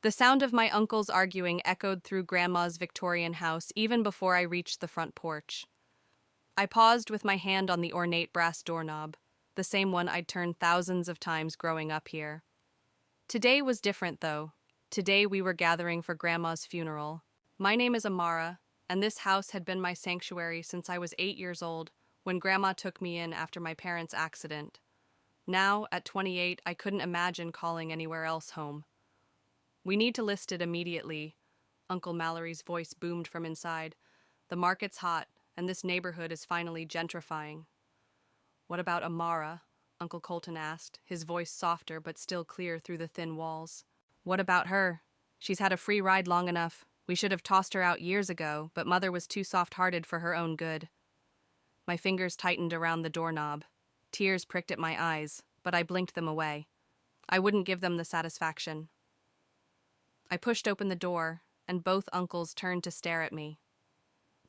The sound of my uncles arguing echoed through Grandma's Victorian house even before I reached the front porch. I paused with my hand on the ornate brass doorknob, the same one I'd turned thousands of times growing up here. Today was different, though. Today we were gathering for Grandma's funeral. My name is Amara, and this house had been my sanctuary since I was 8 years old, when Grandma took me in after my parents' accident. Now, at 28, I couldn't imagine calling anywhere else home. "We need to list it immediately," Uncle Mallory's voice boomed from inside. "The market's hot, and this neighborhood is finally gentrifying." "What about Amara?" Uncle Colton asked, his voice softer but still clear through the thin walls. "What about her? She's had a free ride long enough. We should have tossed her out years ago, but Mother was too soft-hearted for her own good." My fingers tightened around the doorknob. Tears pricked at my eyes, but I blinked them away. I wouldn't give them the satisfaction. I pushed open the door, and both uncles turned to stare at me.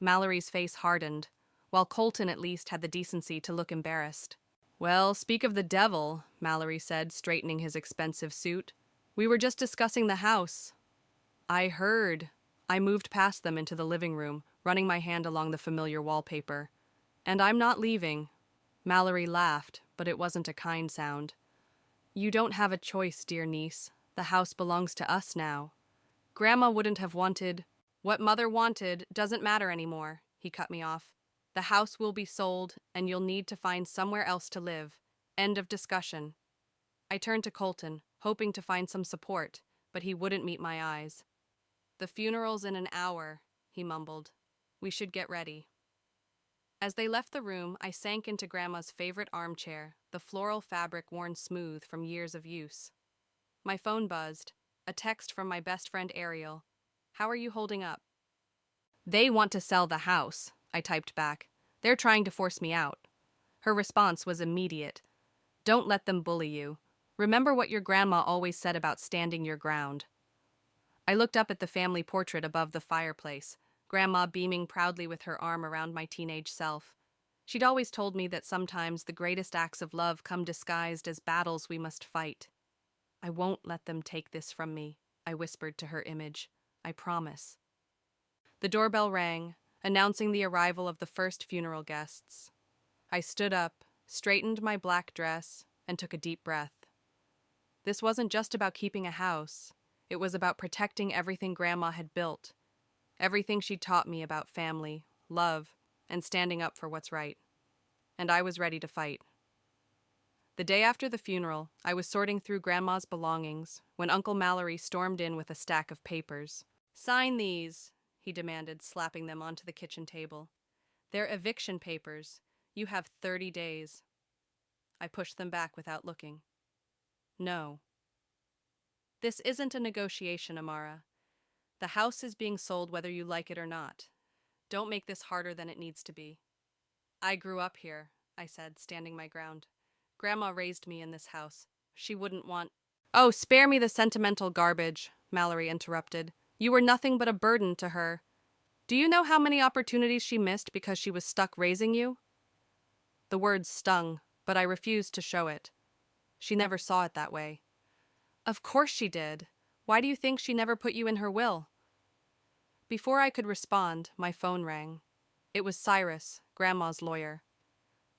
Mallory's face hardened, while Colton at least had the decency to look embarrassed. "Well, speak of the devil," Mallory said, straightening his expensive suit. "We were just discussing the house." "I heard." I moved past them into the living room, running my hand along the familiar wallpaper. "And I'm not leaving." Mallory laughed, but it wasn't a kind sound. "You don't have a choice, dear niece. The house belongs to us now. Grandma wouldn't have wanted—" "What Mother wanted doesn't matter anymore," he cut me off. "The house will be sold, and you'll need to find somewhere else to live. End of discussion." I turned to Colton, hoping to find some support, but he wouldn't meet my eyes. "The funeral's in an hour," he mumbled. "We should get ready." As they left the room, I sank into Grandma's favorite armchair, the floral fabric worn smooth from years of use. My phone buzzed, a text from my best friend Ariel. "How are you holding up?" "They want to sell the house," I typed back. "They're trying to force me out." Her response was immediate. "Don't let them bully you. Remember what your grandma always said about standing your ground." I looked up at the family portrait above the fireplace, Grandma beaming proudly with her arm around my teenage self. She'd always told me that sometimes the greatest acts of love come disguised as battles we must fight. "I won't let them take this from me," I whispered to her image. "I promise." The doorbell rang, announcing the arrival of the first funeral guests. I stood up, straightened my black dress, and took a deep breath. This wasn't just about keeping a house. It was about protecting everything Grandma had built, everything she'd taught me about family, love, and standing up for what's right. And I was ready to fight. The day after the funeral, I was sorting through Grandma's belongings when Uncle Mallory stormed in with a stack of papers. "Sign these," he demanded, slapping them onto the kitchen table. "They're eviction papers. You have 30 days. I pushed them back without looking. "No." "This isn't a negotiation, Amara. The house is being sold whether you like it or not. Don't make this harder than it needs to be." "I grew up here," I said, standing my ground. "Grandma raised me in this house. She wouldn't want—" "Oh, spare me the sentimental garbage," Mallory interrupted. "You were nothing but a burden to her. Do you know how many opportunities she missed because she was stuck raising you?" The words stung, but I refused to show it. She never saw it that way. "Of course she did. Why do you think she never put you in her will?" Before I could respond, my phone rang. It was Cyrus, Grandma's lawyer.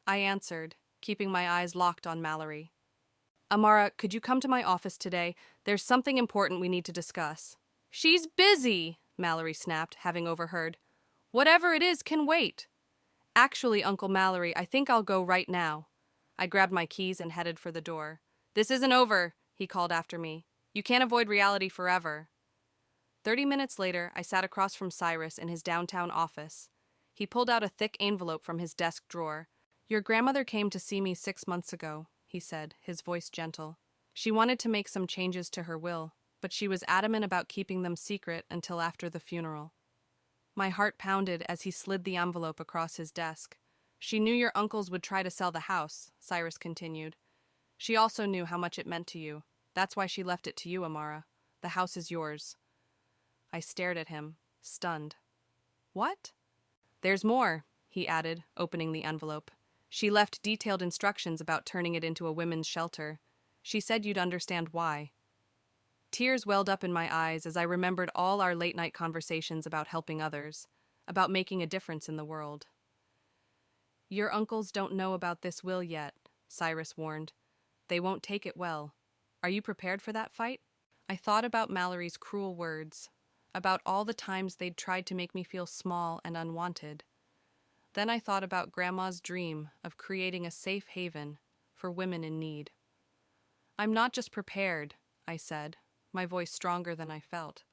I answered, keeping my eyes locked on Mallory. "Amara, could you come to my office today? There's something important we need to discuss." "She's busy," Mallory snapped, having overheard. "Whatever it is can wait." "Actually, Uncle Mallory, I think I'll go right now." I grabbed my keys and headed for the door. "This isn't over," he called after me. "You can't avoid reality forever." 30 minutes later, I sat across from Cyrus in his downtown office. He pulled out a thick envelope from his desk drawer. "Your grandmother came to see me 6 months ago," he said, his voice gentle. "She wanted to make some changes to her will, but she was adamant about keeping them secret until after the funeral." My heart pounded as he slid the envelope across his desk. "She knew your uncles would try to sell the house," Cyrus continued. "She also knew how much it meant to you. That's why she left it to you, Amara. The house is yours." I stared at him, stunned. "What?" "There's more," he added, opening the envelope. "She left detailed instructions about turning it into a women's shelter. She said you'd understand why." Tears welled up in my eyes as I remembered all our late-night conversations about helping others, about making a difference in the world. Your uncles don't know about this will yet, Cyrus warned. They won't take it well. Are you prepared for that fight? I thought about Mallory's cruel words, about all the times they'd tried to make me feel small and unwanted. Then I thought about Grandma's dream of creating a safe haven for women in need. I'm not just prepared, I said, my voice stronger than I felt.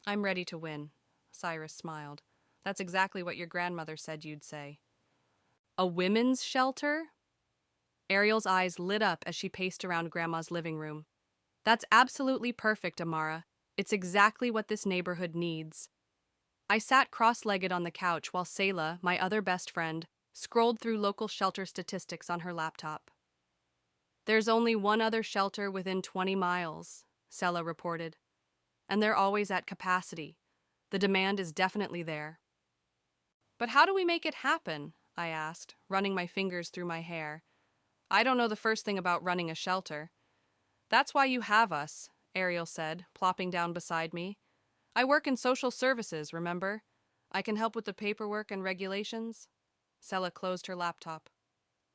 I'm ready to win, Cyrus smiled. That's exactly what your grandmother said you'd say. A women's shelter? Ariel's eyes lit up as she paced around Grandma's living room. That's absolutely perfect, Amara. It's exactly what this neighborhood needs. I sat cross-legged on the couch while Selah, my other best friend, scrolled through local shelter statistics on her laptop. There's only one other shelter within 20 miles, Selah reported. And they're always at capacity. The demand is definitely there. But how do we make it happen? I asked, running my fingers through my hair. I don't know the first thing about running a shelter. That's why you have us, Ariel said, plopping down beside me. I work in social services, remember? I can help with the paperwork and regulations. Selah closed her laptop.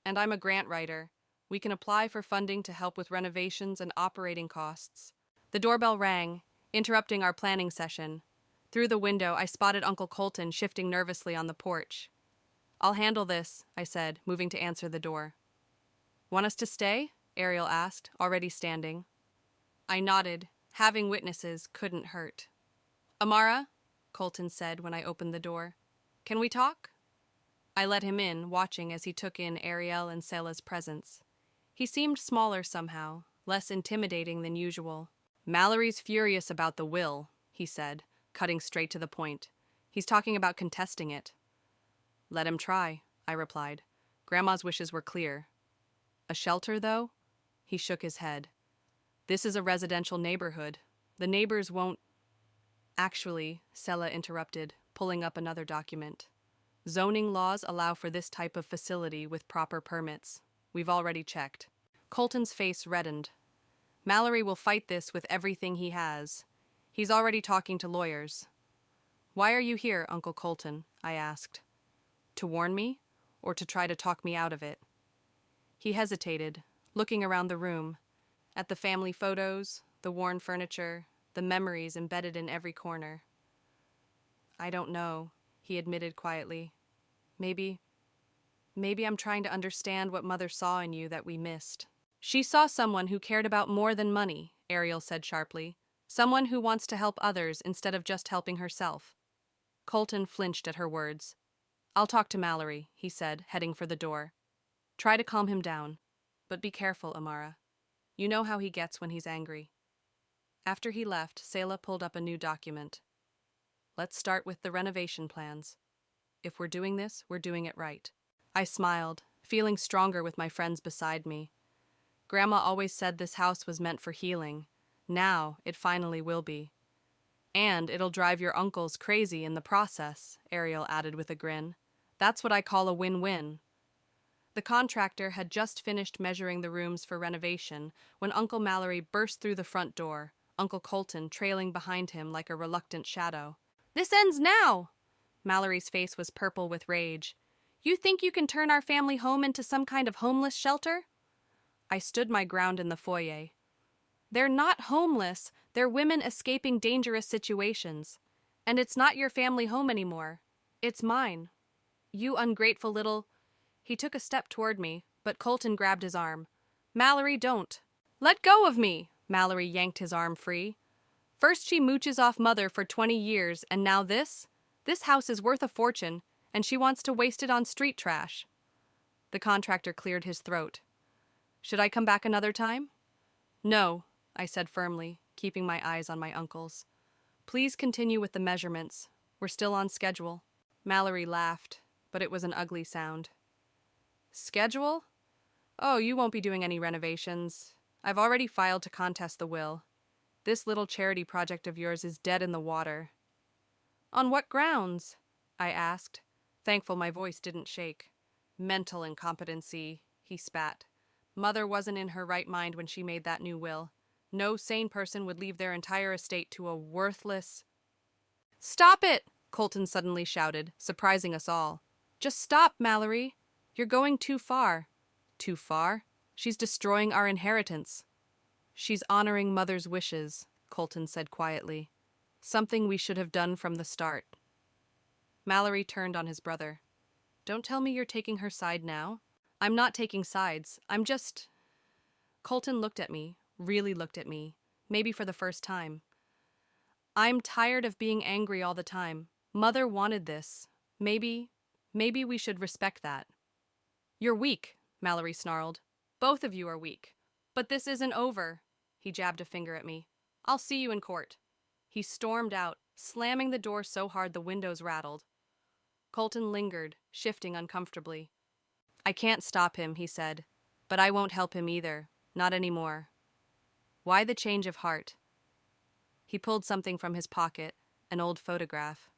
And I'm a grant writer. We can apply for funding to help with renovations and operating costs. The doorbell rang, interrupting our planning session. Through the window, I spotted Uncle Colton shifting nervously on the porch. I'll handle this, I said, moving to answer the door. Want us to stay? Ariel asked, already standing. I nodded. Having witnesses couldn't hurt. Amara, Colton said when I opened the door. Can we talk? I let him in, watching as he took in Ariel and Selah's presence. He seemed smaller somehow, less intimidating than usual. Mallory's furious about the will, he said, cutting straight to the point. He's talking about contesting it. Let him try, I replied. Grandma's wishes were clear. A shelter, though? He shook his head. This is a residential neighborhood. The neighbors won't... Actually, Selah interrupted, pulling up another document. Zoning laws allow for this type of facility with proper permits. We've already checked. Colton's face reddened. Mallory will fight this with everything he has. He's already talking to lawyers. Why are you here, Uncle Colton? I asked. To warn me, or to try to talk me out of it? He hesitated, looking around the room, at the family photos, the worn furniture, the memories embedded in every corner. I don't know, he admitted quietly. Maybe I'm trying to understand what Mother saw in you that we missed. She saw someone who cared about more than money, Ariel said sharply. Someone who wants to help others instead of just helping herself. Colton flinched at her words. I'll talk to Mallory, he said, heading for the door. Try to calm him down, but be careful, Amara. You know how he gets when he's angry. After he left, Selah pulled up a new document. Let's start with the renovation plans. If we're doing this, we're doing it right. I smiled, feeling stronger with my friends beside me. Grandma always said this house was meant for healing. Now, it finally will be. And it'll drive your uncles crazy in the process, Ariel added with a grin. That's what I call a win-win. The contractor had just finished measuring the rooms for renovation when Uncle Mallory burst through the front door, Uncle Colton trailing behind him like a reluctant shadow. This ends now! Mallory's face was purple with rage. You think you can turn our family home into some kind of homeless shelter? I stood my ground in the foyer. They're not homeless. They're women escaping dangerous situations. And it's not your family home anymore. It's mine. You ungrateful little... He took a step toward me, but Colton grabbed his arm. Mallory, don't. Let go of me! Mallory yanked his arm free. First she mooches off Mother for 20 years, and now this? This house is worth a fortune, and she wants to waste it on street trash. The contractor cleared his throat. Should I come back another time? No, I said firmly, keeping my eyes on my uncles. Please continue with the measurements. We're still on schedule. Mallory laughed, but it was an ugly sound. Schedule? Oh, you won't be doing any renovations. I've already filed to contest the will. This little charity project of yours is dead in the water. On what grounds? I asked, thankful my voice didn't shake. Mental incompetency, he spat. Mother wasn't in her right mind when she made that new will. No sane person would leave their entire estate to a worthless... Stop it! Colton suddenly shouted, surprising us all. Just stop, Mallory. You're going too far. Too far? She's destroying our inheritance. She's honoring Mother's wishes, Colton said quietly. Something we should have done from the start. Mallory turned on his brother. Don't tell me you're taking her side now. I'm not taking sides. I'm just... Colton looked at me, really looked at me, maybe for the first time. I'm tired of being angry all the time. Mother wanted this. Maybe we should respect that. You're weak, Mallory snarled. Both of you are weak. But this isn't over. He jabbed a finger at me. I'll see you in court. He stormed out, slamming the door so hard the windows rattled. Colton lingered, shifting uncomfortably. I can't stop him, he said, but I won't help him either, not anymore. Why the change of heart? He pulled something from his pocket, an old photograph.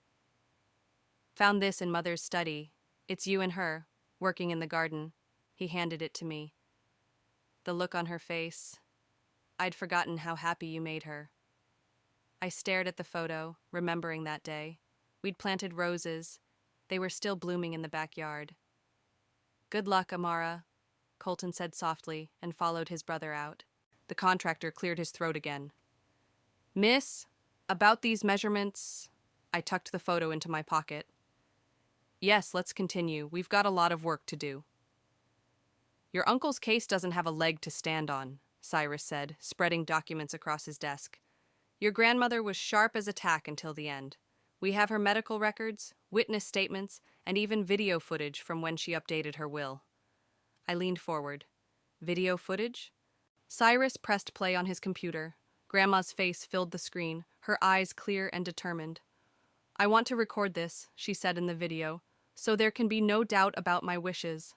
Found this in Mother's study. It's you and her, working in the garden. He handed it to me. The look on her face. I'd forgotten how happy you made her. I stared at the photo, remembering that day. We'd planted roses. They were still blooming in the backyard. Good luck, Amara, Colton said softly and followed his brother out. The contractor cleared his throat again. Miss, about these measurements... I tucked the photo into my pocket. Yes, let's continue. We've got a lot of work to do. Your uncle's case doesn't have a leg to stand on, Cyrus said, spreading documents across his desk. Your grandmother was sharp as a tack until the end. We have her medical records, witness statements, and even video footage from when she updated her will. I leaned forward. Video footage? Cyrus pressed play on his computer. Grandma's face filled the screen, her eyes clear and determined. I want to record this, she said in the video, so there can be no doubt about my wishes.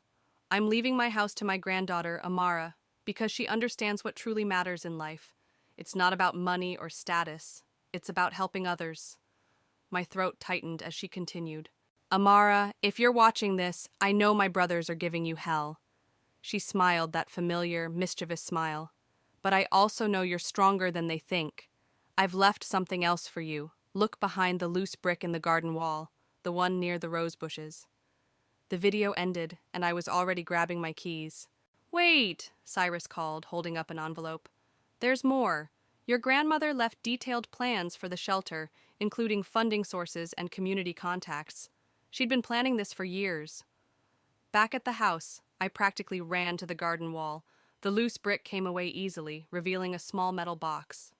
I'm leaving my house to my granddaughter, Amara, because she understands what truly matters in life. It's not about money or status. It's about helping others. My throat tightened as she continued. Amara, if you're watching this, I know my brothers are giving you hell. She smiled, that familiar, mischievous smile. But I also know you're stronger than they think. I've left something else for you. Look behind the loose brick in the garden wall, the one near the rose bushes. The video ended, and I was already grabbing my keys. Wait, Cyrus called, holding up an envelope. There's more. Your grandmother left detailed plans for the shelter, including funding sources and community contacts. She'd been planning this for years. Back at the house, I practically ran to the garden wall. The loose brick came away easily, revealing a small metal box.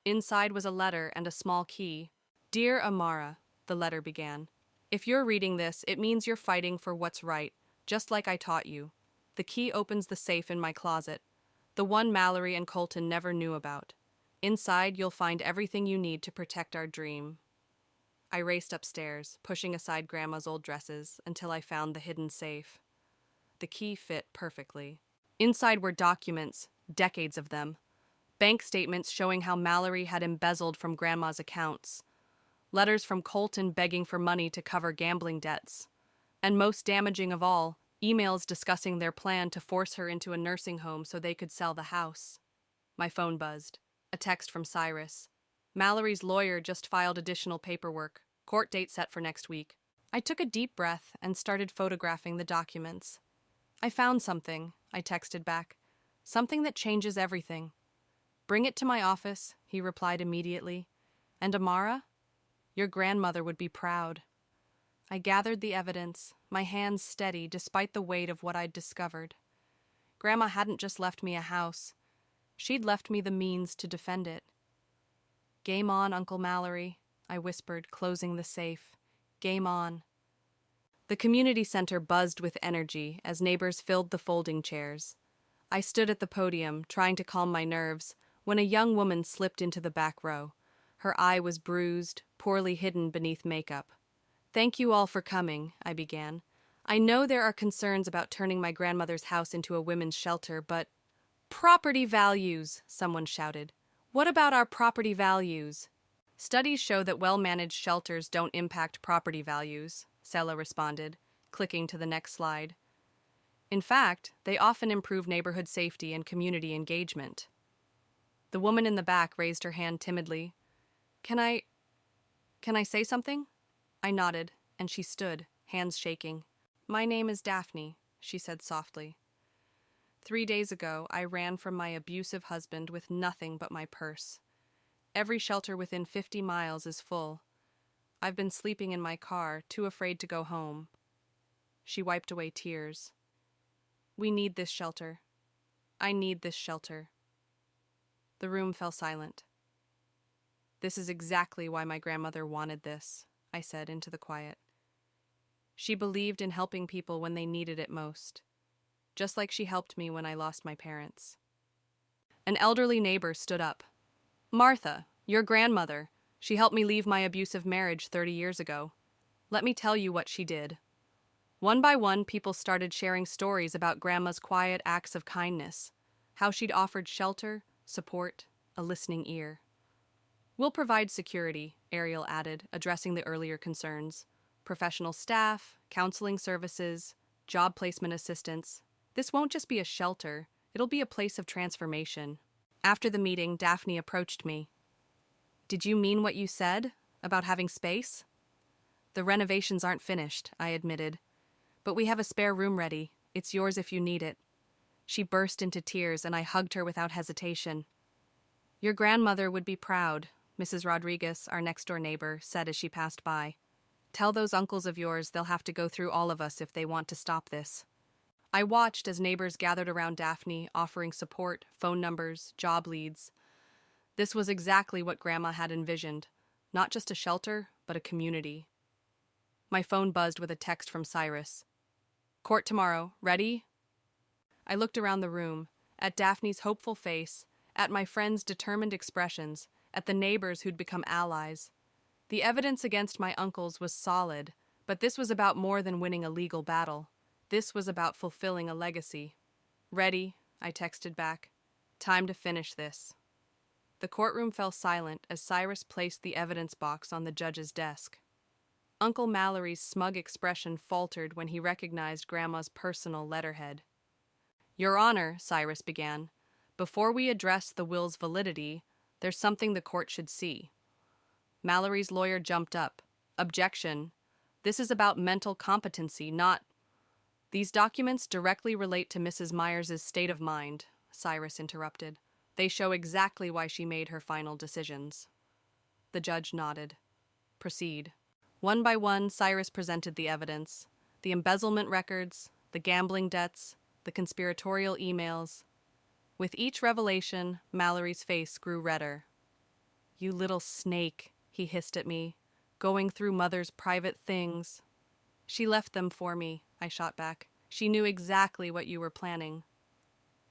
Inside was a letter and a small key. Dear Amara, the letter began. If you're reading this, it means you're fighting for what's right, just like I taught you. The key opens the safe in my closet, the one Mallory and Colton never knew about. Inside, you'll find everything you need to protect our dream. I raced upstairs, pushing aside Grandma's old dresses, until I found the hidden safe. The key fit perfectly. Inside were documents, decades of them. Bank statements showing how Mallory had embezzled from Grandma's accounts. Letters from Colton begging for money to cover gambling debts. And most damaging of all, emails discussing their plan to force her into a nursing home so they could sell the house. My phone buzzed. A text from Cyrus. Mallory's lawyer just filed additional paperwork. Court date set for next week. I took a deep breath and started photographing the documents. I found something, I texted back. Something that changes everything. Bring it to my office, he replied immediately. And Amara? Your grandmother would be proud. I gathered the evidence, my hands steady despite the weight of what I'd discovered. Grandma hadn't just left me a house. She'd left me the means to defend it. Game on, Uncle Mallory, I whispered, closing the safe. Game on. The community center buzzed with energy as neighbors filled the folding chairs. I stood at the podium, trying to calm my nerves, when a young woman slipped into the back row. Her eye was bruised, poorly hidden beneath makeup. Thank you all for coming, I began. I know there are concerns about turning my grandmother's house into a women's shelter, but... Property values, someone shouted. What about our property values? Studies show that well-managed shelters don't impact property values, Sela responded, clicking to the next slide. In fact, they often improve neighborhood safety and community engagement. The woman in the back raised her hand timidly. Can I say something? I nodded, and she stood, hands shaking. My name is Daphne, she said softly. 3 days ago, I ran from my abusive husband with nothing but my purse. Every shelter within 50 miles is full. I've been sleeping in my car, too afraid to go home. She wiped away tears. We need this shelter. I need this shelter. The room fell silent. This is exactly why my grandmother wanted this, I said into the quiet. She believed in helping people when they needed it most, just like she helped me when I lost my parents. An elderly neighbor stood up. Martha, your grandmother. She helped me leave my abusive marriage 30 years ago. Let me tell you what she did. One by one, people started sharing stories about Grandma's quiet acts of kindness, how she'd offered shelter, support, a listening ear. We'll provide security, Ariel added, addressing the earlier concerns. Professional staff, counseling services, job placement assistance. This won't just be a shelter, it'll be a place of transformation. After the meeting, Daphne approached me. Did you mean what you said about having space? The renovations aren't finished, I admitted. But we have a spare room ready. It's yours if you need it. She burst into tears and I hugged her without hesitation. Your grandmother would be proud, Mrs. Rodriguez, our next-door neighbor, said as she passed by. Tell those uncles of yours they'll have to go through all of us if they want to stop this. I watched as neighbors gathered around Daphne, offering support, phone numbers, job leads. This was exactly what Grandma had envisioned. Not just a shelter, but a community. My phone buzzed with a text from Cyrus. Court tomorrow. Ready? I looked around the room, at Daphne's hopeful face, at my friends' determined expressions, at the neighbors who'd become allies. The evidence against my uncles was solid, but this was about more than winning a legal battle. This was about fulfilling a legacy. Ready, I texted back. Time to finish this. The courtroom fell silent as Cyrus placed the evidence box on the judge's desk. Uncle Mallory's smug expression faltered when he recognized Grandma's personal letterhead. Your Honor, Cyrus began, before we address the will's validity, there's something the court should see. Mallory's lawyer jumped up. Objection. This is about mental competency, not... These documents directly relate to Mrs. Myers's state of mind, Cyrus interrupted. They show exactly why she made her final decisions. The judge nodded. Proceed. One by one, Cyrus presented the evidence. The embezzlement records, the gambling debts, the conspiratorial emails. With each revelation, Mallory's face grew redder. You little snake, he hissed at me, going through Mother's private things. She left them for me, I shot back. She knew exactly what you were planning.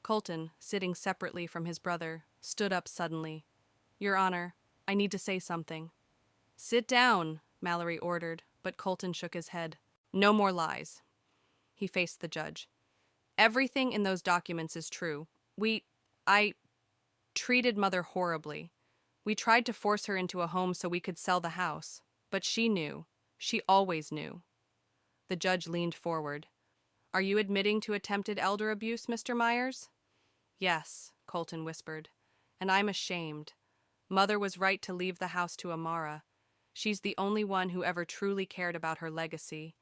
Colton, sitting separately from his brother, stood up suddenly. Your Honor, I need to say something. Sit down, Mallory ordered, but Colton shook his head. No more lies. He faced the judge. Everything in those documents is true. I treated Mother horribly. We tried to force her into a home so we could sell the house, but she knew. She always knew. The judge leaned forward. Are you admitting to attempted elder abuse, Mr. Myers? Yes, Colton whispered. And I'm ashamed. Mother was right to leave the house to Amara. She's the only one who ever truly cared about her legacy.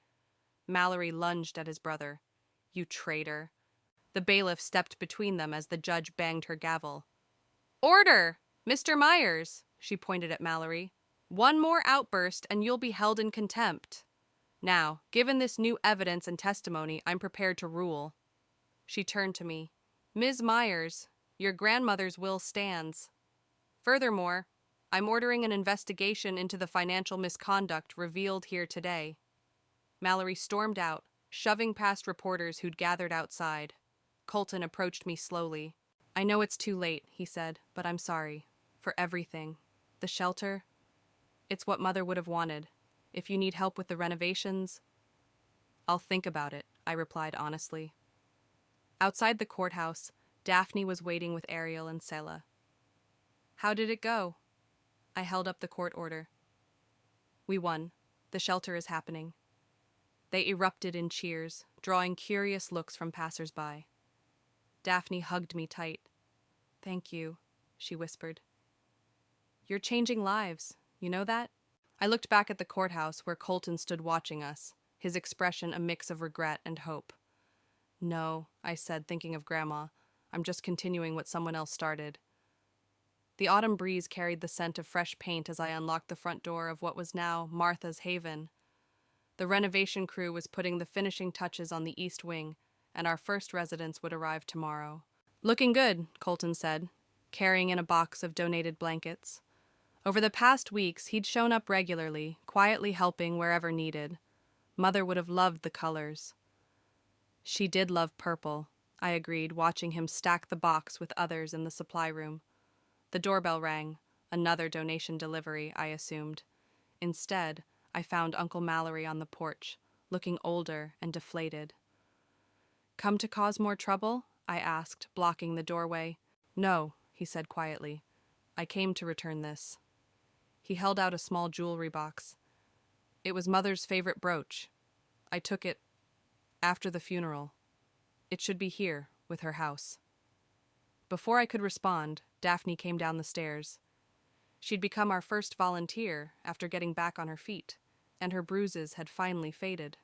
Mallory lunged at his brother. You traitor. The bailiff stepped between them as the judge banged her gavel. Order! Mr. Myers, she pointed at Mallory. One more outburst and you'll be held in contempt. Now, given this new evidence and testimony, I'm prepared to rule. She turned to me. Ms. Myers, your grandmother's will stands. Furthermore, I'm ordering an investigation into the financial misconduct revealed here today. Mallory stormed out, shoving past reporters who'd gathered outside. Colton approached me slowly. I know it's too late, he said, but I'm sorry. For everything. The shelter. It's what Mother would have wanted. If you need help with the renovations, I'll think about it, I replied honestly. Outside the courthouse, Daphne was waiting with Ariel and Selah. How did it go? I held up the court order. We won. The shelter is happening. They erupted in cheers, drawing curious looks from passers-by. Daphne hugged me tight. Thank you. she whispered. You're changing lives. You know that? I looked back at the courthouse where Colton stood watching us, his expression a mix of regret and hope. No, I said, thinking of Grandma. I'm just continuing what someone else started. The autumn breeze carried the scent of fresh paint as I unlocked the front door of what was now Martha's Haven. The renovation crew was putting the finishing touches on the east wing, and our first residents would arrive tomorrow. Looking good, Colton said, carrying in a box of donated blankets. Over the past weeks, he'd shown up regularly, quietly helping wherever needed. Mother would have loved the colors. She did love purple, I agreed, watching him stack the box with others in the supply room. The doorbell rang. Another donation delivery, I assumed. Instead, I found Uncle Mallory on the porch, looking older and deflated. Come to cause more trouble? I asked, blocking the doorway. No, he said quietly. I came to return this. He held out a small jewelry box. It was Mother's favorite brooch. I took it after the funeral. It should be here, with her house. Before I could respond, Daphne came down the stairs. She'd become our first volunteer after getting back on her feet, and her bruises had finally faded.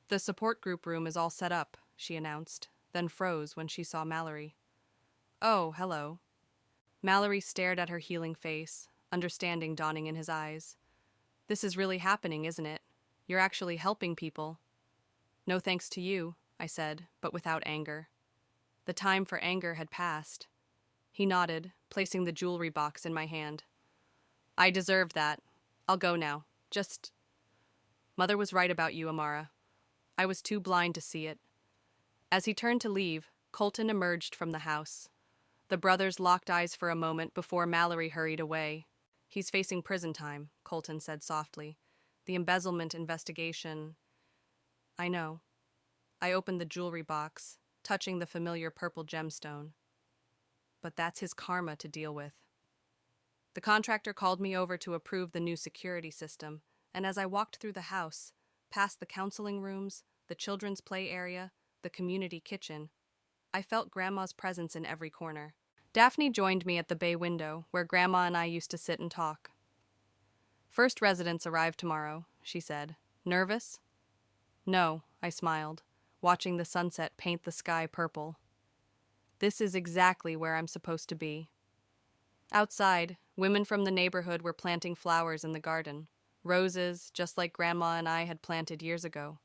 The support group room is all set up, she announced, then froze when she saw Mallory. Oh, hello. Mallory stared at her healing face, understanding dawning in his eyes. This is really happening, isn't it? You're actually helping people. No thanks to you, I said, but without anger. The time for anger had passed. He nodded, placing the jewelry box in my hand. I deserved that. I'll go now. Just... Mother was right about you, Amara. I was too blind to see it. As he turned to leave, Colton emerged from the house. The brothers locked eyes for a moment before Mallory hurried away. He's facing prison time, Colton said softly. The embezzlement investigation... I know. I opened the jewelry box, touching the familiar purple gemstone. But that's his karma to deal with. The contractor called me over to approve the new security system, and as I walked through the house, past the counseling rooms, the children's play area, the community kitchen, I felt Grandma's presence in every corner. Daphne joined me at the bay window, where Grandma and I used to sit and talk. First residents arrive tomorrow, she said. Nervous? No, I smiled, watching the sunset paint the sky purple. This is exactly where I'm supposed to be. Outside, women from the neighborhood were planting flowers in the garden. Roses, just like Grandma and I had planted years ago.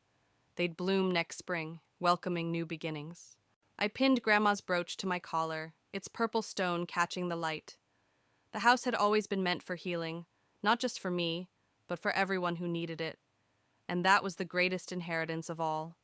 They'd bloom next spring, welcoming new beginnings. I pinned Grandma's brooch to my collar, its purple stone catching the light. The house had always been meant for healing, not just for me, but for everyone who needed it. And that was the greatest inheritance of all.